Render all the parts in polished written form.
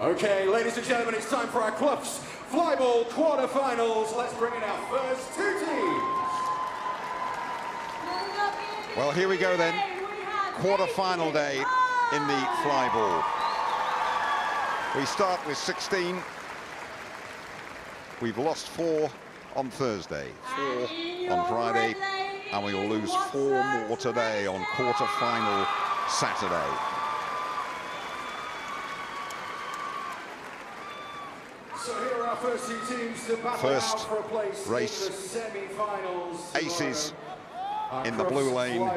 Okay, ladies and gentlemen, it's time for our Crufts Flyball Quarter-Finals. Let's bring in our first two teams. Well, here we go then. Quarter-final day in the Flyball. We start with 16. We've lost 4 on Thursday, 4 on Friday, and we will lose 4 more today on quarter-final Saturday. So here are our first two teams to battle out for a place race, in the semi-finals. Aces in the blue lane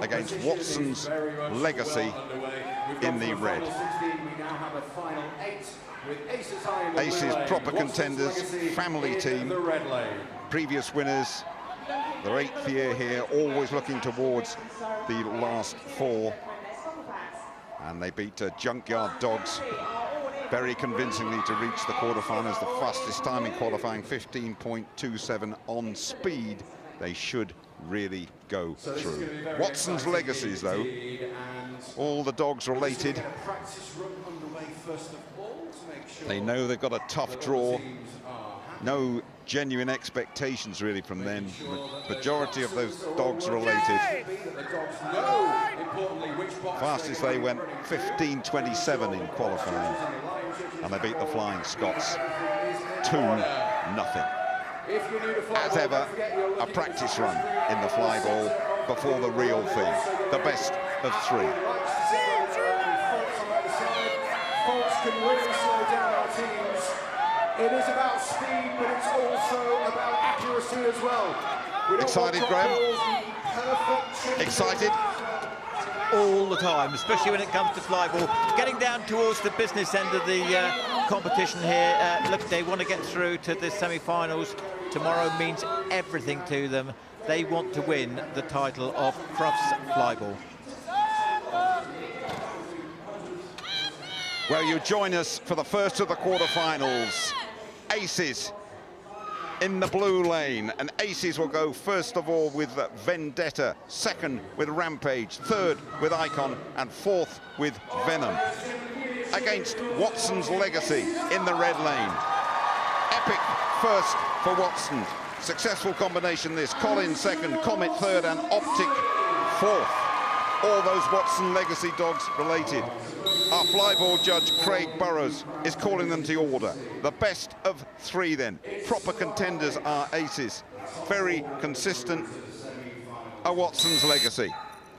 against Watson's Legacy in the red. Aces proper contenders, family team, previous winners, their 8th year here, always looking towards the last 4. And they beat Junkyard Dogs very convincingly to reach the quarterfinals. The fastest time in qualifying, 15.27 on speed. They should really go through. Watson's Legacies, though, all the dogs related. They know they've got a tough draw. No genuine expectations really from them. The majority of those dogs related. Fastest they went 15.27 in qualifying, and they beat the Flying Scots 2-0. As ever, a practice run in the Flyball before the real thing, the best of 3. Faults can really slow down our teams. It is about speed, but it's also about accuracy as well. Excited, Graham? Excited? All the time, especially when it comes to Flyball. Getting down towards the business end of the competition here. Look, they want to get through to the semi-finals. Tomorrow means everything to them. They want to win the title of Crufts Flyball. Well, you join us for the first of the quarterfinals. Aces in the blue lane, and Aces will go first of all with Vendetta, second with Rampage, third with Icon, and fourth with Venom. Against Watson's Legacy in the red lane. Epic first for Watson. Successful combination this. Collins second, Comet third, and Optic fourth. All those Watson Legacy dogs related. Our Flyball judge, Craig Burrows, is calling them to order. The best of 3 then. Proper contenders are Aces. Very consistent. A Watson's Legacy.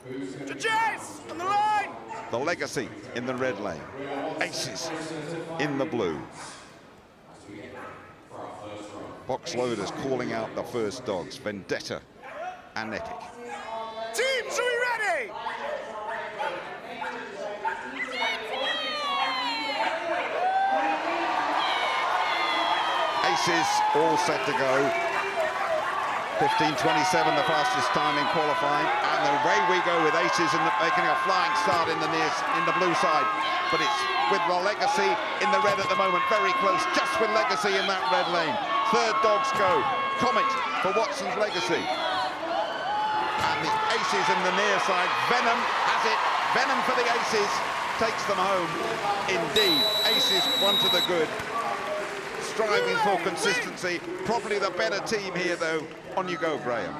On the line! The Legacy in the red lane. Aces in the blue. Box loaders calling out the first dogs. Vendetta and Epic. Teams, are we ready? Aces all set to go. 15.27, the fastest time in qualifying, and away we go with Aces making a flying start in the blue side. But it's with the Legacy in the red at the moment, very close, just with Legacy in that red lane. Third dogs go. Comet for Watson's Legacy. And the Aces in the near side. Venom has it. Venom for the Aces. Takes them home. Indeed, Aces one to the good. Striving for consistency. Probably the better team here, though. On you go, Graham.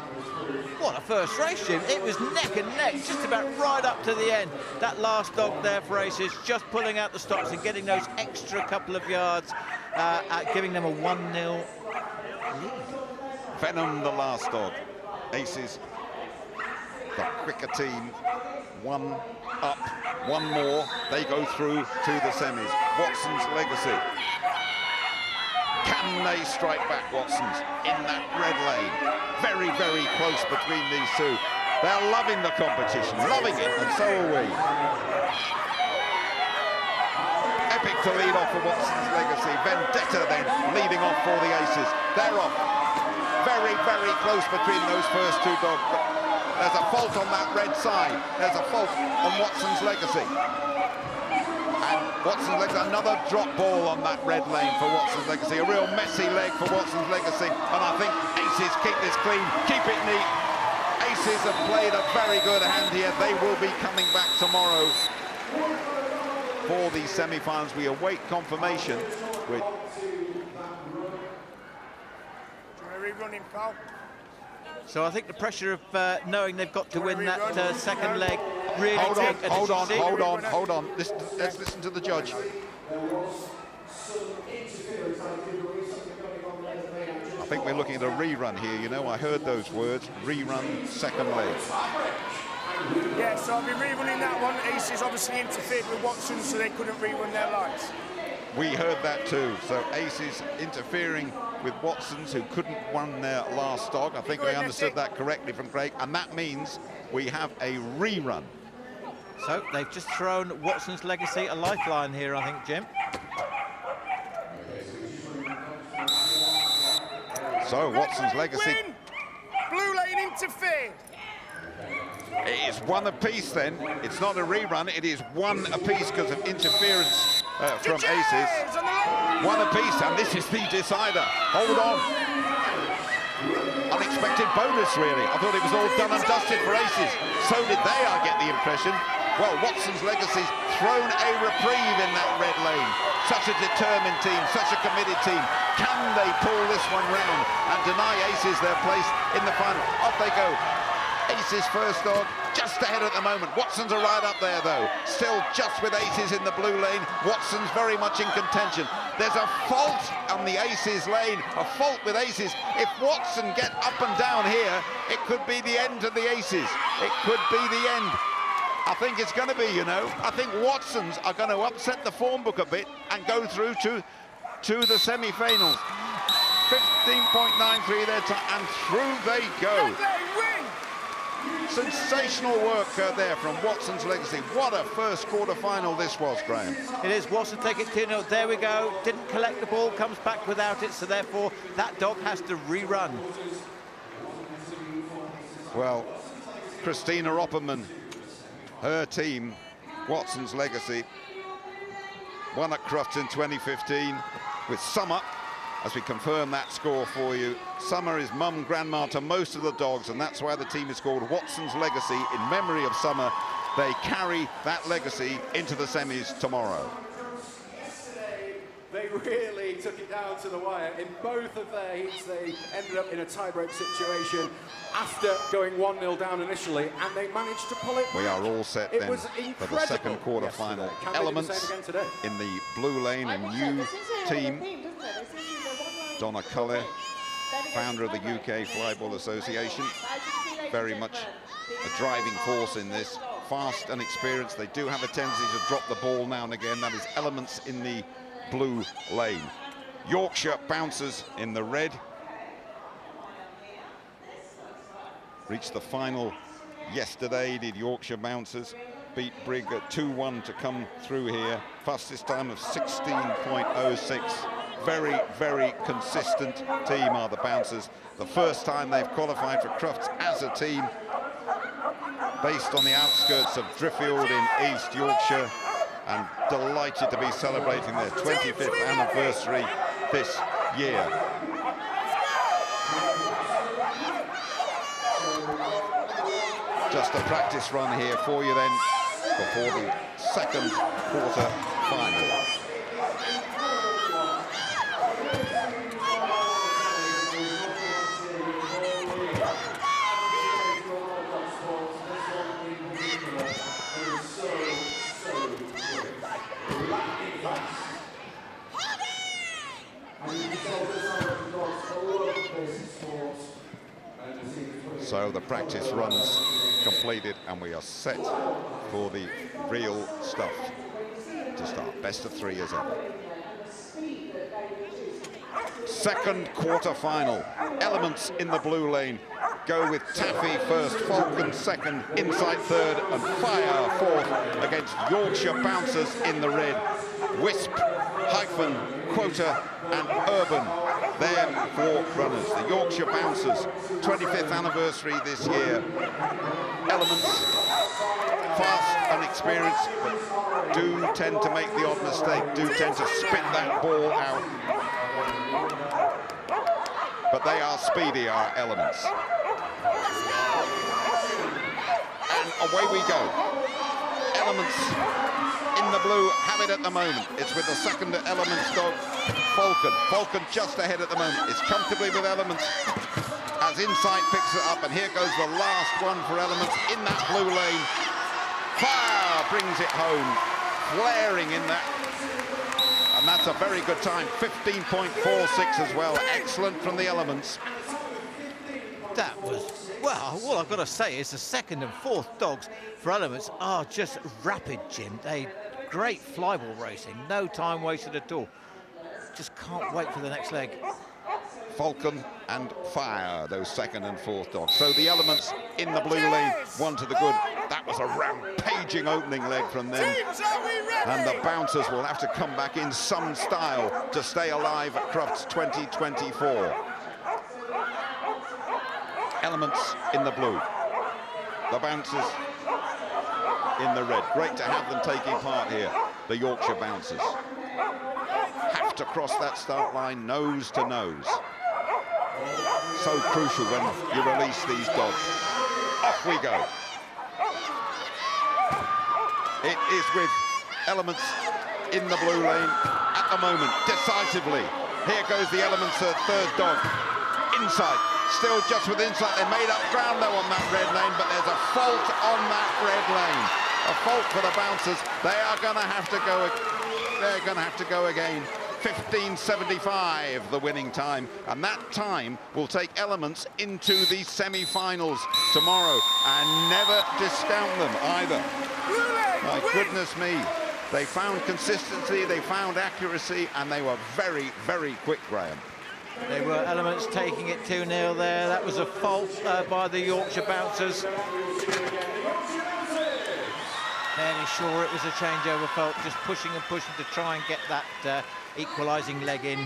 What a first race, Jim. It was neck and neck, just about right up to the end. That last dog there for Aces, just pulling out the stops and getting those extra couple of yards, giving them a 1-0 lead. Venom, the last dog. Aces, the quicker team. 1 up, 1 more. They go through to the semis. Watson's Legacy. Can they strike back Watson's in that red lane? Very, very close between these two. They're loving the competition, loving it, and so are we. Epic to lead off for Watson's Legacy. Vendetta then leading off for the Aces. They're off. Very, very close between those first 2 dogs. But there's a fault on that red side. There's a fault on Watson's Legacy. And Watson's Legacy, another drop ball on that red lane for Watson's Legacy. A real messy leg for Watson's Legacy. And I think Aces keep this clean, keep it neat. Aces have played a very good hand here. They will be coming back tomorrow. for these semi-finals. We await confirmation. With Rerunning, pal. So I think the pressure of knowing they've got to win that second leg really... Hold on. Let's listen to the judge. I think we're looking at a rerun here, you know. I heard those words, rerun, second leg. Yeah, so I'll be rerunning that one. Aces obviously interfered with Watson, so they couldn't rerun their lights. We heard that too. So Aces interfering with Watsons, who couldn't win their last dog. I think I understood that correctly from Craig, and that means we have a rerun. So they've just thrown Watson's Legacy a lifeline here, I think, Jim. So Watson's Legacy. Win. Blue lane interfered. It is one apiece then. It's not a rerun, it is one apiece because of interference from Aces. One apiece, and this is the decider. Hold on. Unexpected bonus, really. I thought it was all done and dusted for Aces. So did they, I get the impression. Well, Watson's Legacy's thrown a reprieve in that red lane. Such a determined team, such a committed team. Can they pull this one round and deny Aces their place in the final? Off they go. Aces first dog, just ahead at the moment. Watsons are right up there, though. Still just with Aces in the blue lane. Watsons very much in contention. There's a fault on the Aces lane, a fault with Aces. If Watson get up and down here, it could be the end of the Aces. It could be the end. I think it's going to be, you know. I think Watsons are going to upset the form book a bit and go through to the semi-finals. 15.93 their time, and through they go. Sensational work there from Watson's Legacy. What a first quarter-final this was, Graham. It is. Watson take it 2-0. There we go. Didn't collect the ball, comes back without it, so therefore that dog has to rerun. Well, Christina Opperman, her team, Watson's Legacy, won at Crufts in 2015 with Summer, as we confirm that score for you. Summer is mum, grandma to most of the dogs, and that's why the team is called Watson's Legacy, in memory of Summer. They carry that legacy into the semis tomorrow. They really took it down to the wire. In both of their heats, they ended up in a tie-break situation after going 1-0 down initially, and they managed to pull it back. We are all set then for the second quarter-final. Elements in the blue lane, a new team. Donna Cullen, founder of the UK Flyball Association, very much a driving force in this. Fast and experienced. They do have a tendency to drop the ball now and again. That is Elements in the blue lane. Yorkshire Bouncers in the red. Reached the final yesterday, did Yorkshire Bouncers. Beat Brig at 2-1 to come through here. Fastest time of 16.06. Very, very consistent team are the Bouncers. The first time they've qualified for Crufts as a team, based on the outskirts of Driffield in East Yorkshire, and delighted to be celebrating their 25th anniversary this year. Just a practice run here for you then before the second quarter final. So the practice runs completed, and we are set for the real stuff to start. Best of three as ever. Second quarter final. Elements in the blue lane go with Taffy first, Falcon second, Insight third, and Fire fourth against Yorkshire Bouncers in the red. Wisp, Hyphen, Quota, and Urban, their four runners. The Yorkshire Bouncers, 25th anniversary this year. Elements, fast and experienced, but do tend to make the odd mistake, do tend to spit that ball out. But they are speedy, our Elements. And away we go. Elements in the blue have it at the moment. It's with the second Elements dog, Falcon. Falcon just ahead at the moment. It's comfortably with Elements as Insight picks it up, and here goes the last one for Elements in that blue lane. Fire brings it home, flaring in that. And that's a very good time, 15.46 as well. Excellent from the Elements. That was, well, all I've got to say is the second and fourth dogs for Elements are just rapid, Jim. Great flyball racing, no time wasted at all. Just can't wait for the next leg. Falcon and Fire, those second and fourth dogs. So the Elements in the blue lane, one to the good. That was a rampaging opening leg from them. And the Bouncers will have to come back in some style to stay alive at Crufts 2024. Elements in the blue. The Bouncers in the red. Great to have them taking part here, the Yorkshire Bouncers. Have to cross that start line nose to nose. So crucial when you release these dogs. Off we go. It is with Elements in the blue lane at the moment, decisively. Here goes the Elements' third dog. Insight, still just with Insight. They made up ground though on that red lane, but there's a fault on that red lane. A fault for the Bouncers. They are going to have to go. They're going to have to go again. 15.75 the winning time, and that time will take Elements into the semi-finals tomorrow, and never discount them either. My goodness me, they found consistency, they found accuracy, and they were very, very quick, Graham. They were Elements taking it 2-0 there. That was a fault by the Yorkshire Bouncers. Fairly sure it was a changeover fault, just pushing and pushing to try and get that equalising leg in.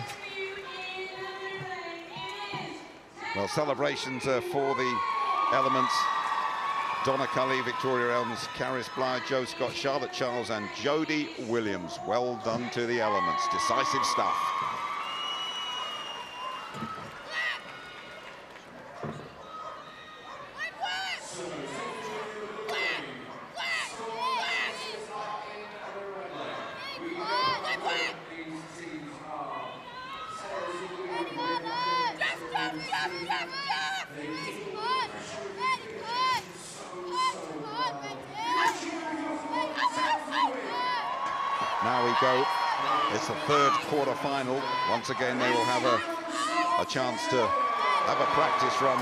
Well, celebrations for the Elements. Donna Cully, Victoria Elms, Caris Blythe, Joe Scott, Charlotte Charles and Jodie Williams. Well done to the Elements. Decisive stuff. Now we go. It's the third quarter-final. Once again, they will have a chance to have a practice run.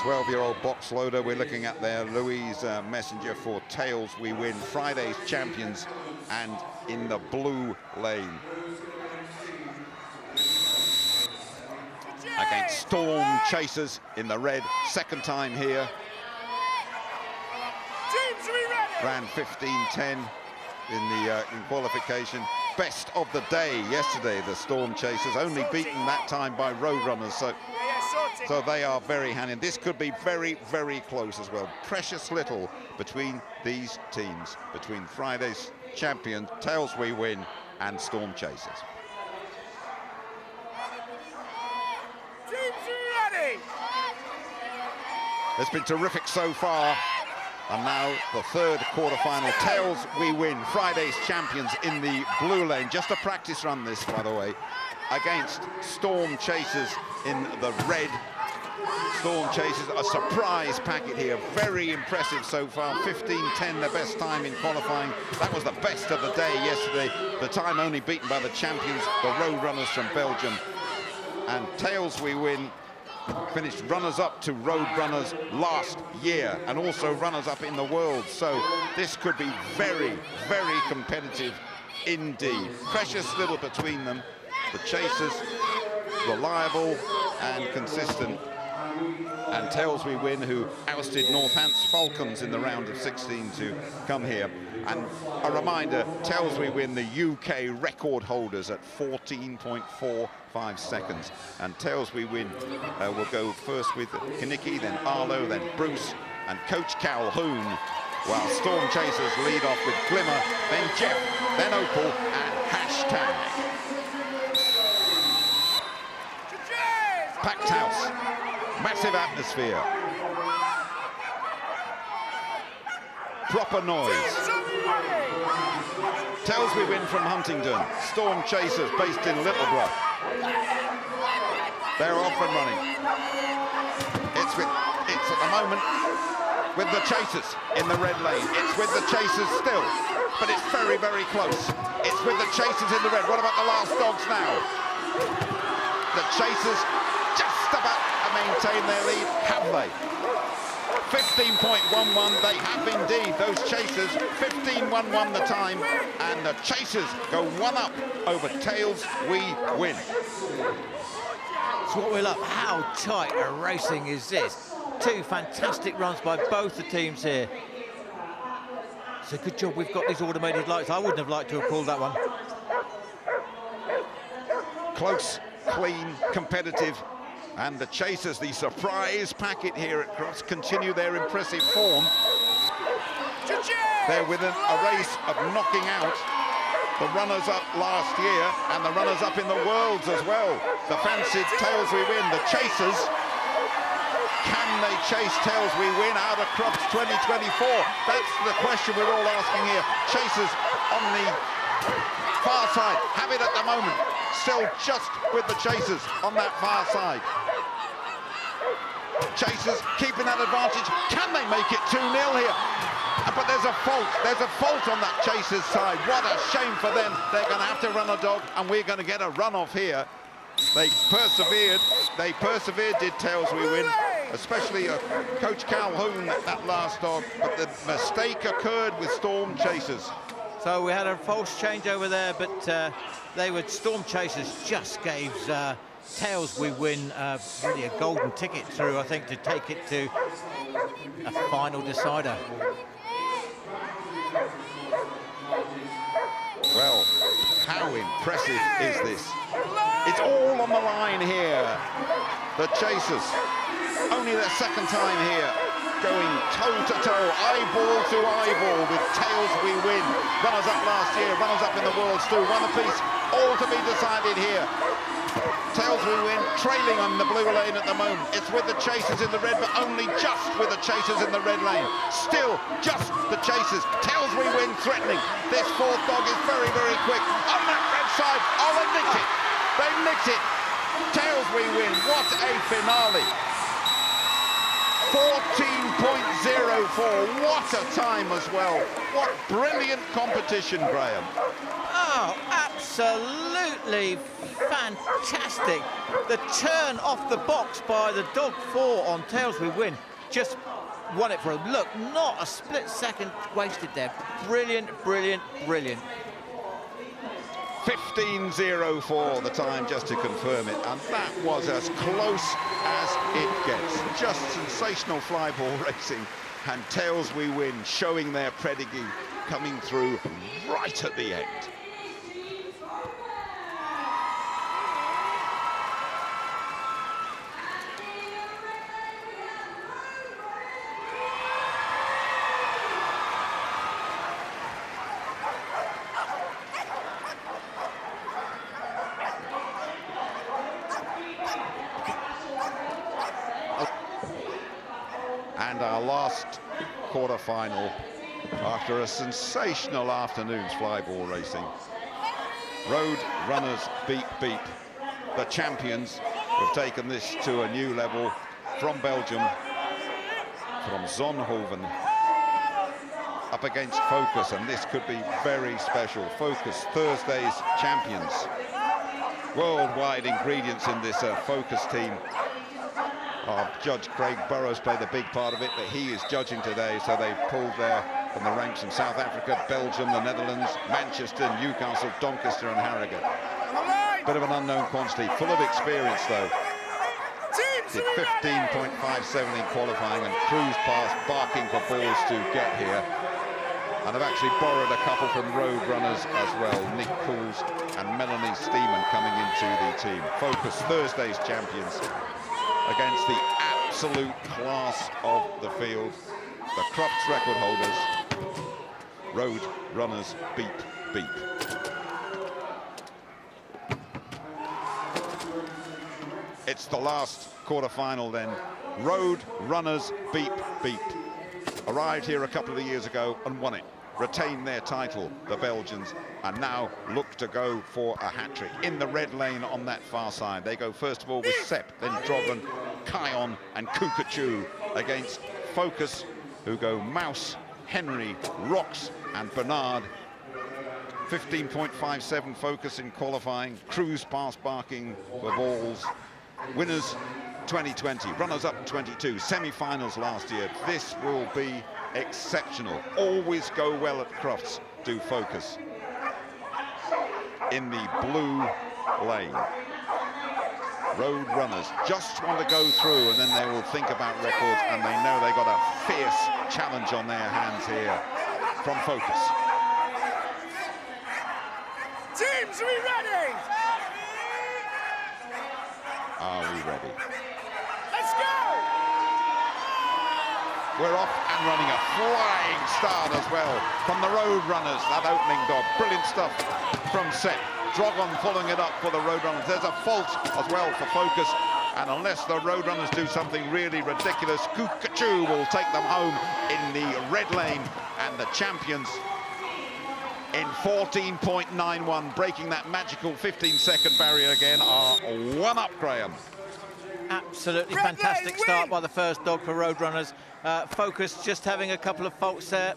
12-year-old box loader we're looking at there. Louise Messenger for Tails We Win. Friday's champions, and in the blue lane. Against Storm Chasers in the red. Second time here. Ran 15.10 in qualification. Best of the day yesterday, the Storm Chasers, only beaten that time by Roadrunners, so they are very handy. This could be very, very close as well. Precious little between these teams, between Friday's champion, Tails We Win, and Storm Chasers. Teams ready! It's been terrific so far. And now the third quarter-final. Tails We Win, Friday's champions in the blue lane. Just a practice run this, by the way, against Storm Chasers in the red. Storm Chasers, a surprise packet here. Very impressive so far. 15.10, their best time in qualifying. That was the best of the day yesterday. The time only beaten by the champions, the Roadrunners from Belgium. And Tails We Win finished runners-up to Roadrunners last year, and also runners-up in the world. So this could be very, very competitive indeed. Precious little between them. The Chasers, reliable and consistent. And Tails We Win, who ousted Northants Falcons in the round of 16 to come here. And a reminder, Tails We Win, the UK record holders at 14.45 seconds. And Tails We Win will go first with Kaniki, then Arlo, then Bruce, and Coach Calhoun, while Storm Chasers lead off with Glimmer, then Jeff, then Opal, and Hashtag. Packed house, massive atmosphere. proper noise. Tails we win from Huntingdon. Storm Chasers based in Littleborough. They're off and running. It's at the moment with the Chasers in the red lane. It's with the Chasers still, but it's very, very close. It's with the Chasers in the red. What about the last dogs now? The Chasers just about to maintain their lead, have they? 15.11, they have indeed, those Chasers. 15.11 the time, and the Chasers go one up over Tails We Win. It's what we love. How tight a racing is this? Two fantastic runs by both the teams here. It's a good job we've got these automated lights. I wouldn't have liked to have called that one. Close, clean, competitive, and the Chasers, the surprise packet here at Crufts, continue their impressive form. They're within a race of knocking out the runners-up last year and the runners-up in the Worlds as well. The fancied Tails We Win, the Chasers. Can they chase Tails We Win out of Crufts 2024? That's the question we're all asking here. Chasers on the far side, have it at the moment. Still just with the Chasers on that far side. Chasers keeping that advantage. Can they make it 2-0 here? But there's a fault on that Chasers side. What a shame for them. They're going to have to run a dog, and we're going to get a run off here. They persevered, did Tails We Win, especially Coach Calhoun, that last dog, but the mistake occurred with Storm Chasers. So we had a false change over there, but they were Storm Chasers just gave Tails We Win really a golden ticket through, I think, to take it to a final decider. Well, how impressive is this? It's all on the line here. The Chasers, only their second time here, going toe-to-toe, eyeball to eyeball with Tails We Win. Runners up last year, runners up in the Worlds too, one apiece, all to be decided here. Tails We Win trailing on the blue lane at the moment. It's with the Chasers in the red, but only just with the Chasers in the red lane. Still just the Chasers. Tails We Win threatening. This fourth dog is very, very quick. On that red side, oh, they nicked it. They nicked it. Tails We Win, what a finale. 14.04, what a time as well. What brilliant competition, Graham. Oh, absolutely fantastic. The turn off the box by the dog 4 on Tails We Win just won it for a look. Not a split second wasted there. Brilliant, brilliant, brilliant. 15.04 the time, just to confirm it, and that was as close as it gets. Just sensational flyball racing, and Tails We Win showing their pedigree, coming through right at the end. And our last quarter-final after a sensational afternoon's flyball racing. Road runners beep beep. The champions have taken this to a new level from Belgium, from Zonhoven, up against Focus, and this could be very special. Focus, Thursday's champions. Worldwide ingredients in this Focus team. Judge Craig Burrows played a big part of it, but he is judging today, so they've pulled there from the ranks from South Africa, Belgium, the Netherlands, Manchester, Newcastle, Doncaster and Harrogate. Bit of an unknown quantity, full of experience though. Did 15.57 in qualifying and cruised past, barking for balls to get here. And I've actually borrowed a couple from road runners as well, Nick Cools and Melanie Steeman coming into the team. Focus, Thursday's champions, against the absolute class of the field, the Crufts record holders, road runners beep beep. It's the last quarter-final then. Road runners beep beep. A arrived here a couple of years ago and won it. Retained their title, the Belgians, and now look to go for a hat-trick. In the red lane on that far side, they go first of all with Sepp, then Drogon, Kion and Kukachu against Focus, who go Mouse, Henry, Rox and Bernard. 15.57 Focus in qualifying. Cruise past Barking for balls. Winners 2020, runners-up 22, semi-finals last year. This will be exceptional. Always go well at Crufts, do Focus. In the blue lane. Road runners just want to go through, and then they will think about records, and they know they got a fierce challenge on their hands here from Focus. Teams, are we ready? Are we ready? Let's go! We're off and running, a flying start as well from the road runners, that opening dog. Brilliant stuff from Set. Drogon following it up for the road runners. There's a fault as well for Focus, and unless the road runners do something really ridiculous, Kukachu will take them home in the red lane, and the champions in 14.91, breaking that magical 15-second barrier again, are one up, Graham. Absolutely fantastic start by the first dog for Roadrunners. Focus just having a couple of faults there.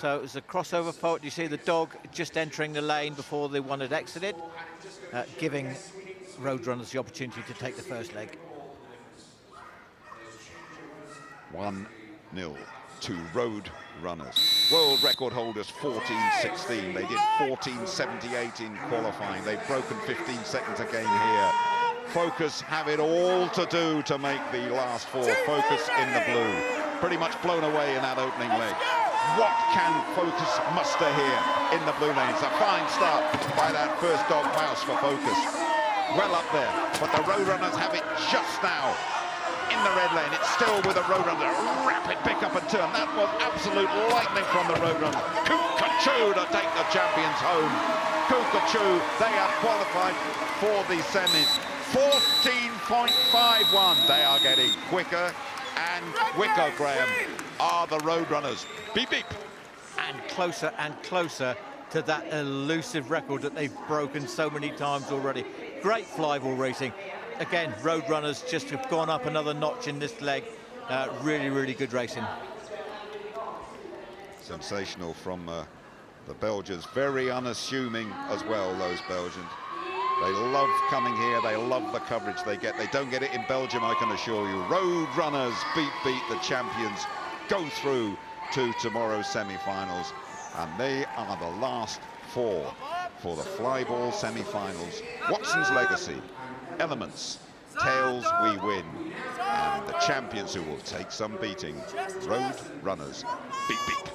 So it was a crossover fault. You see the dog just entering the lane before the one had exited, giving Roadrunners the opportunity to take the first leg. 1-0 to Road Runners. World record holders 14.16. They did 14.78 in qualifying. They've broken 15 seconds again here. Focus have it all to do to make the last four. Focus in the blue. Pretty much blown away in that opening leg. What can Focus muster here in the blue lane? It's a fine start by that first dog, Mouse, for Focus. Well up there, but the Road Runners have it just now. In the red lane, it's still with the Road Runner. Rapid pick up and turn. That was absolute lightning from the Road Runner. Kukachu to take the champions home. Kukachu, they have qualified for the semis. 14.51. They are getting quicker and quicker, Graham, are the Road Runners. Beep, beep. And closer to that elusive record that they've broken so many times already. Great flyball racing. Again, Road Runners just have gone up another notch in this leg. Really, really good racing. Sensational from the Belgians. Very unassuming as well, those Belgians. They love coming here. They love the coverage they get. They don't get it in Belgium, I can assure you. Road Runners beat the champions, go through to tomorrow's semi-finals. And they are the last four for the Flyball semi-finals. Watson's Legacy, Elements, Tails We Win, and the champions who will take some beating, Road Runners. Beep, beep.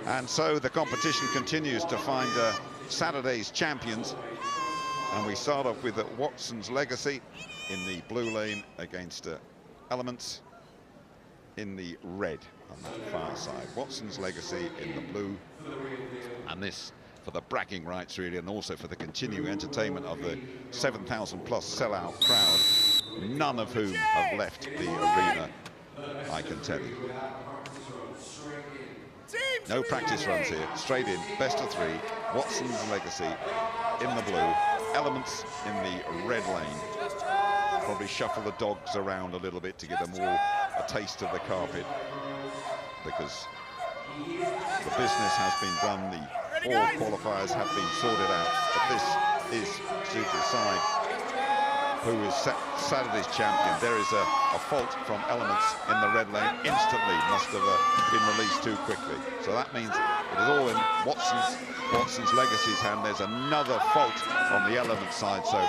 And so the competition continues to find Saturday's champions. And we start off with Watson's Legacy in the blue lane against Elements in the red on that far side. Watson's Legacy in the blue. And this for the bragging rights, really, and also for the continuing entertainment of the 7,000 plus sellout crowd, none of whom have left the arena, I can tell you. No practice runs here, straight in, best of three. Watson's Legacy in the blue, Elements in the red lane. Probably shuffle the dogs around a little bit to give them all a taste of the carpet, because the business has been done, the four qualifiers have been sorted out, but this is to decide who is Saturday's champion. There is a fault from Elements in the red lane, instantly must have been released too quickly. So that means it is all in Watson's Legacy's hand. There's another fault on the Elements side, so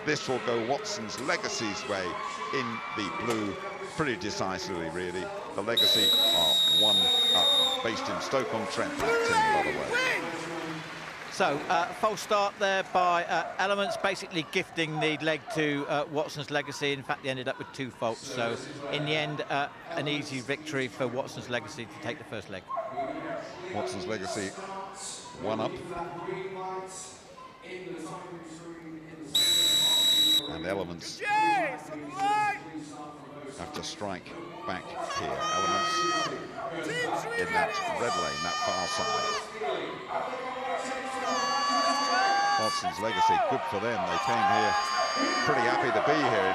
this will go Watson's Legacy's way in the blue pretty decisively, really. The Legacy are one up, based in Stoke-on-Trent, that team, by the way. So, false start there by Elements, basically gifting the leg to Watson's Legacy. In fact, they ended up with two faults. So, in the end, an easy victory for Watson's Legacy to take the first leg. Watson's Legacy, one up. And Elements have to strike back here. Elements in that red lane, that far side. Watson's Legacy, good for them. They came here pretty happy to be here.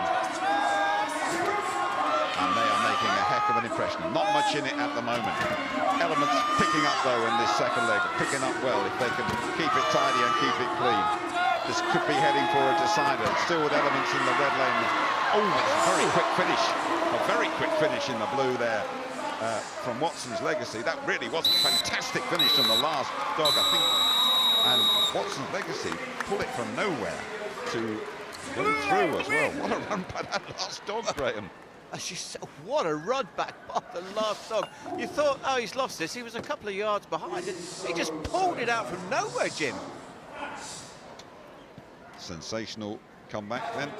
And they are making a heck of an impression. Not much in it at the moment. Elements picking up though in this second leg, picking up well if they can keep it tidy and keep it clean. This could be heading for a decider. It's still with Elements in the red lane. Oh, a very quick finish. A very quick finish in the blue there from Watson's Legacy. That really was a fantastic finish from the last dog, I think. And Watson's Legacy pulled it from nowhere to go through as well. What a run by that last dog, Graham. What a run back by the last dog. You thought, oh, he's lost this. He was a couple of yards behind. He just pulled it out from nowhere, Jim. Sensational comeback then.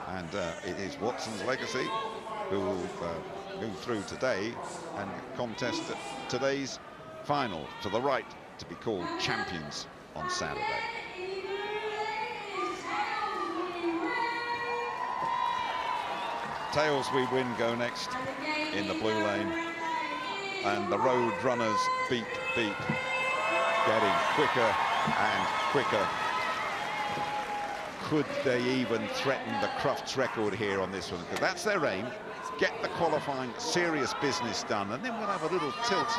And it is Watson's Legacy who will move through today and contest today's final for the right to be called champions on Saturday. Tails We Win go next in the blue lane, and the Road Runners beat, getting quicker and quicker. Could they even threaten the Crufts record here on this one? Because that's their aim, get the qualifying serious business done, and then we'll have a little tilt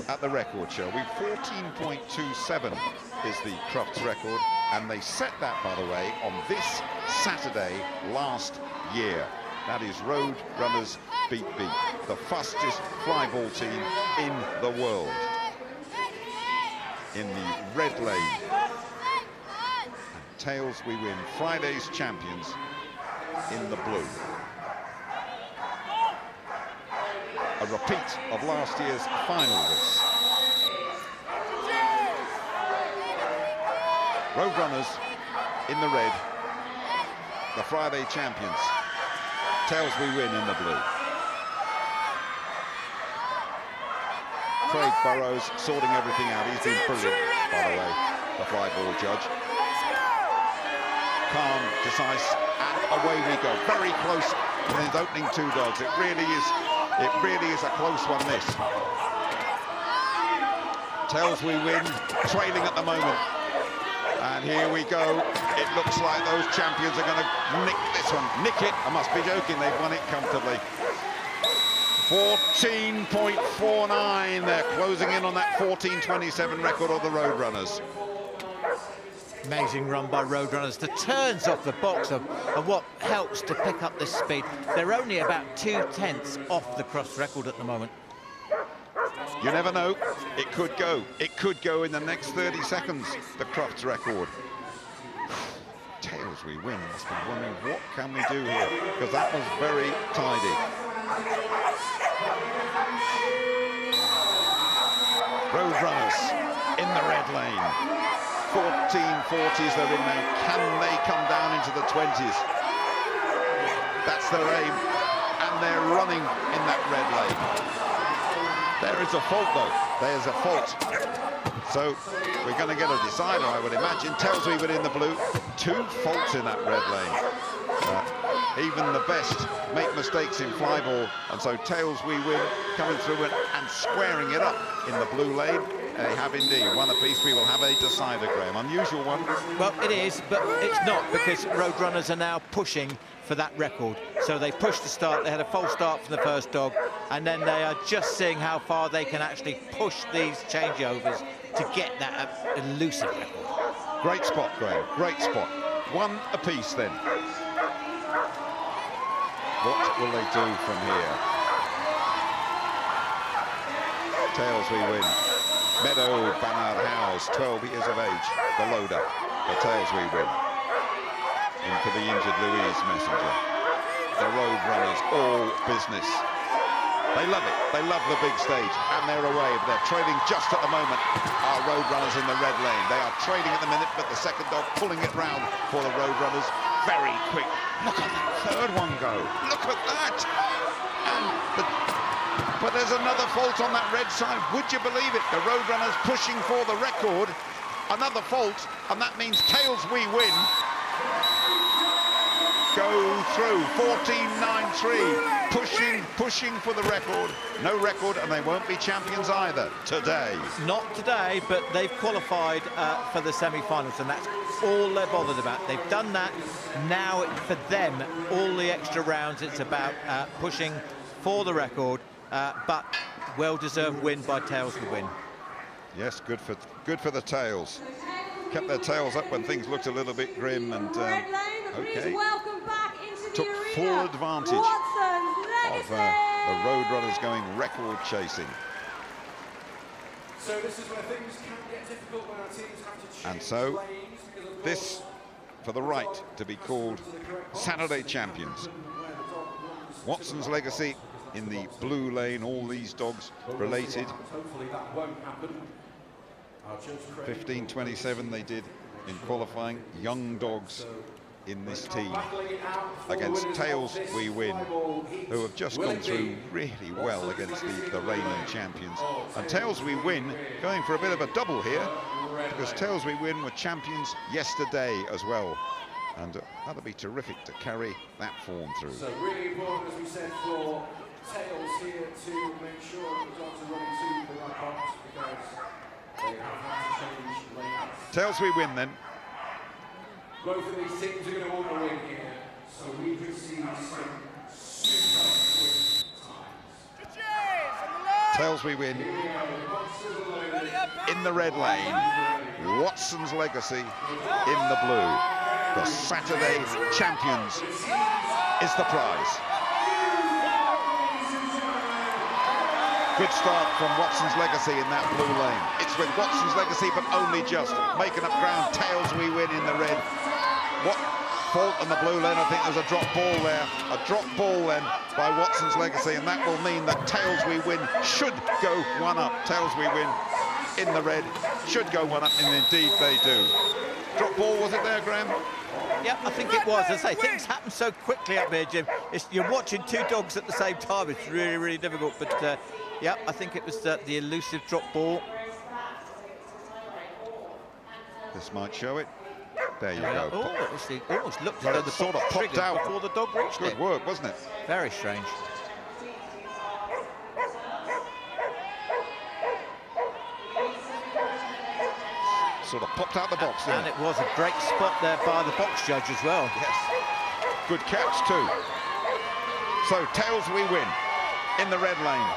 at the record, shall we? 14.27 is the Crufts record, and they set that, by the way, on this Saturday last year. That is Road Runners beat, the fastest flyball team in the world. In the red lane. And Tails We Win, Friday's champions in the blue. A repeat of last year's final this. Road Runners in the red, the Friday champions. Tails We Win in the blue. Craig Burrows sorting everything out. He's been brilliant, by the way, the flyball judge. Calm, decisive, and away we go. Very close in his opening two dogs. It really is a close one, this. Tails We Win, trailing at the moment. And here we go. It looks like those champions are going to nick this one. Nick it. I must be joking. They've won it comfortably. 14.49. They're closing in on that 14.27 record of the Road Runners. Amazing run by Road Runners. The turns off the box of what helps to pick up this speed. They're only about 2/10 off the cross record at the moment. You never know. It could go. It could go in the next 30 seconds, the Crufts record. Tails We Win. Must be wondering, what can we do here? Because that was very tidy. Road Runners in the red lane. 14.40s they're in now. Can they come down into the 20s? That's their aim. And they're running in that red lane. There is a fault, though. There's a fault. So we're going to get a decider, I would imagine. Tails We Win in the blue. 2 faults in that red lane. Even the best make mistakes in flyball, and so Tails We Win coming through and squaring it up in the blue lane. They have indeed. One apiece. We will have a decider, Graham. Unusual one. Well, it is, but it's not, because Road Runners are now pushing for that record. So they pushed the start. They had a false start from the first dog, and then they are just seeing how far they can actually push these changeovers to get that elusive record. Great spot, Graham. Great spot. One apiece then. What will they do from here? Tails We Win. Meadow Bannard Howes, 12 years of age, the loader. The Tails We Win. Into the injured Louise Messenger. The Road Runners, all business. They love it. They love the big stage, and they're away. They're trailing just at the moment. Our Road Runners in the red lane. They are trailing at the minute, but the second dog pulling it round for the Road Runners. Very quick. Look at that third one go. Look at that. But there's another fault on that red side. Would you believe it? The Road Runners pushing for the record. Another fault, and that means Tails We Win go through. 14.93, pushing for the record. No record, and they won't be champions either today. Not today, but they've qualified for the semi-finals, and that's all they're bothered about. They've done that. Now, for them, all the extra rounds, it's about pushing for the record, but well-deserved win by Tails to win. Yes, good for the Tails. Kept their tails up when things looked a little bit grim, and okay, took full advantage of the Roadrunners going record chasing. So this is where things can get difficult when our teams have to change And so lanes, because of this for the right to be called Saturday champions. Watson's Legacy in the blue lane, all these dogs related. hopefully that won't happen. 15.27 they did in qualifying. Young dogs in this team against Tails We Win, who have just gone through really well against the reigning champions. And Tails We Win going for a bit of a double here, because Tails We Win were champions yesterday as well. And that'll be terrific to carry that form through. So really important, as we said, for Tails here to make sure that the dogs are running to the right box, because they have had to change lanes. Tails We Win then. Both of these teams are going to want the win here, so we could see some super quick times. Tails We Win in the red lane. Watson's Legacy in the blue. The Saturday champions is the prize. Good start from Watson's Legacy in that blue lane. It's with Watson's Legacy, but only just making up ground. Tails We Win in the red. What fault in the blue lane? I think there's a drop ball there. A drop ball then by Watson's Legacy, and that will mean that Tails We Win should go one up. Tails We Win in the red should go one up, and indeed they do. Drop ball, was it there, Graham? Yeah, I think it was. As I say, things happen so quickly up here, Jim. You're watching two dogs at the same time. It's really, really difficult. But yeah, I think it was the elusive drop ball. This might show it. There you go. Oh, it almost looked as though the sort of box popped triggered out before the dog reached it. Good work, wasn't it? Very strange. Sort of popped out the box, didn't And it was a great spot there by the box judge as well. Yes. Good catch too. So Tails We Win in the red lane.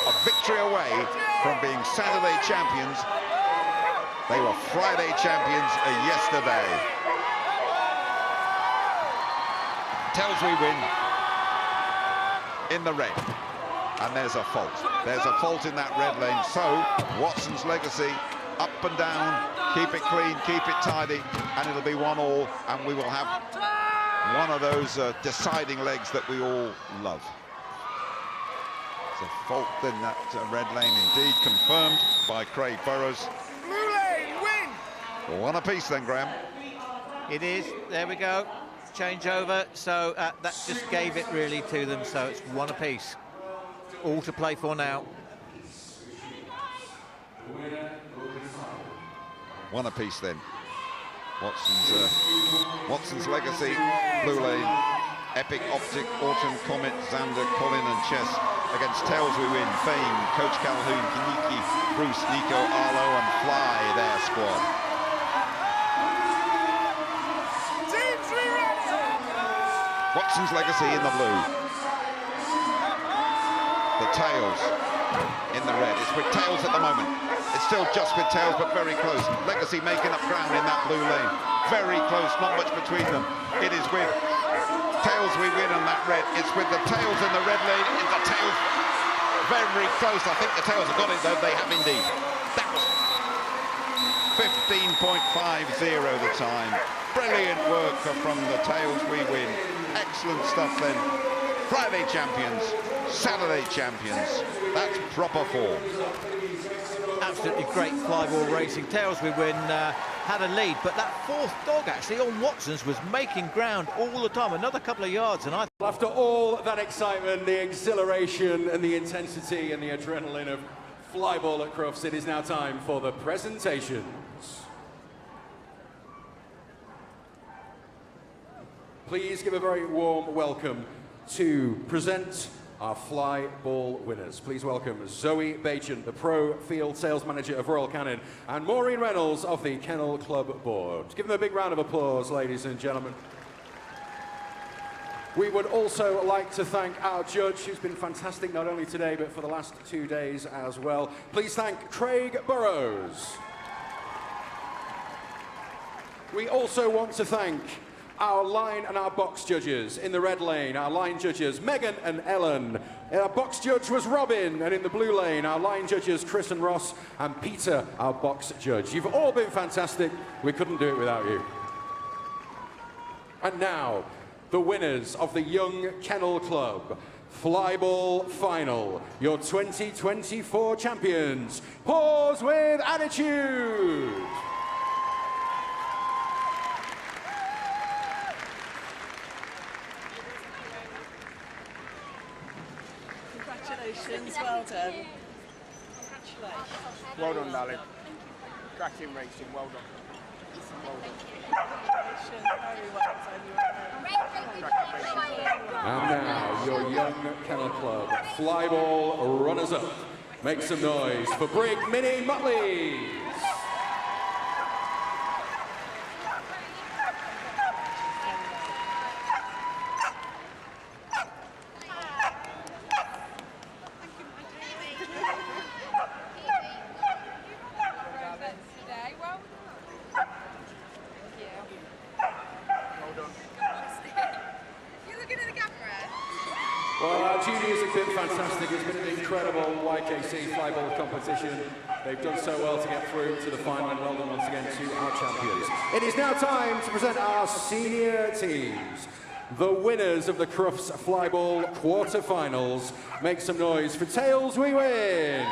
A victory away from being Saturday champions. They were Friday champions yesterday. Tails We Win in the red. And there's a fault. There's a fault in that red lane. So Watson's Legacy up and down, keep it clean, keep it tidy, and it'll be 1-1, and we will have one of those deciding legs that we all love. It's a fault in that red lane, indeed, confirmed by Craig Burrows. Blue lane, win! One apiece then, Graham. It is. There we go. Change over. So that just gave it really to them. So it's one apiece. All to play for now. One apiece then. Watson's Legacy, blue lane, Epic, Optic, Autumn, Comet, Xander, Colin and Chess against Tails We Win, Fame, Coach Calhoun, Kiniki, Bruce, Nico, Arlo and Fly, their squad. Watson's Legacy in the blue. The Tails in the red. It's with Tails at the moment. It's still just with Tails, but very close. Legacy making up ground in that blue lane. Very close, not much between them. It is with Tails We Win on that red. It's with the Tails in the red lane. It's the Tails very close. I think the Tails have got it, though. They have indeed. That was 15.50 the time. Brilliant work from the Tails We Win. Excellent stuff then. Friday champions, Saturday champions. That's proper form. Absolutely great flyball racing. Tails We Win had a lead, but that fourth dog actually on Watson's was making ground all the time. Another couple of yards, and After all that excitement, the exhilaration and the intensity and the adrenaline of flyball at Crufts, it is now time for the presentations. Please give a very warm welcome to present our Flyball winners. Please welcome Zoe Bacon, the Pro Field Sales Manager of Royal Canin, and Maureen Reynolds of the Kennel Club Board. Give them a big round of applause, ladies and gentlemen. We would also like to thank our judge, who's been fantastic not only today, but for the last 2 days as well. Please thank Craig Burrows. We also want to thank our line and our box judges. In the red lane, our line judges, Megan and Ellen. Our box judge was Robin, and in the blue lane, our line judges, Chris and Ross, and Peter, our box judge. You've all been fantastic. We couldn't do it without you. And now, the winners of the Young Kennel Club Flyball Final, your 2024 champions. Pause with attitude. Congratulations, well done. Congratulations. Well done, darling. Cracking racing, well done. Well done. Congratulations, very well done. And now, your Young Kennel Club Flyball runners-up. Make some noise for Brig Mini Mutleys. Well, our juniors have been fantastic. It's been an incredible YKC Flyball competition. They've done so well to get through to the final, and well done once again to our champions. It is now time to present our senior teams. The winners of the Crufts Flyball Quarter-Finals. Make some noise for Tails We Win!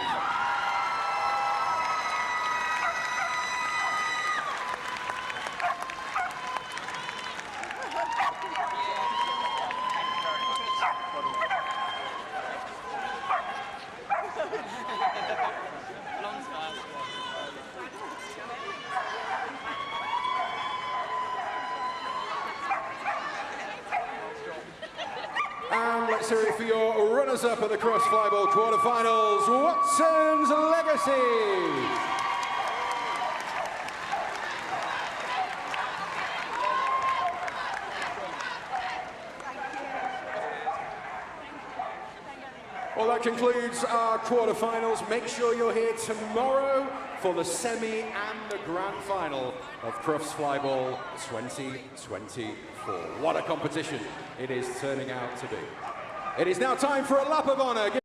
And let's hear it for your runners-up at the Crufts Flyball Quarter-Finals, Watson's Legacy. Well, that concludes our quarter-finals. Make sure you're here tomorrow for the semi and the grand final of Crufts Flyball 2024. What a competition it is turning out to be. It is now time for a lap of honour.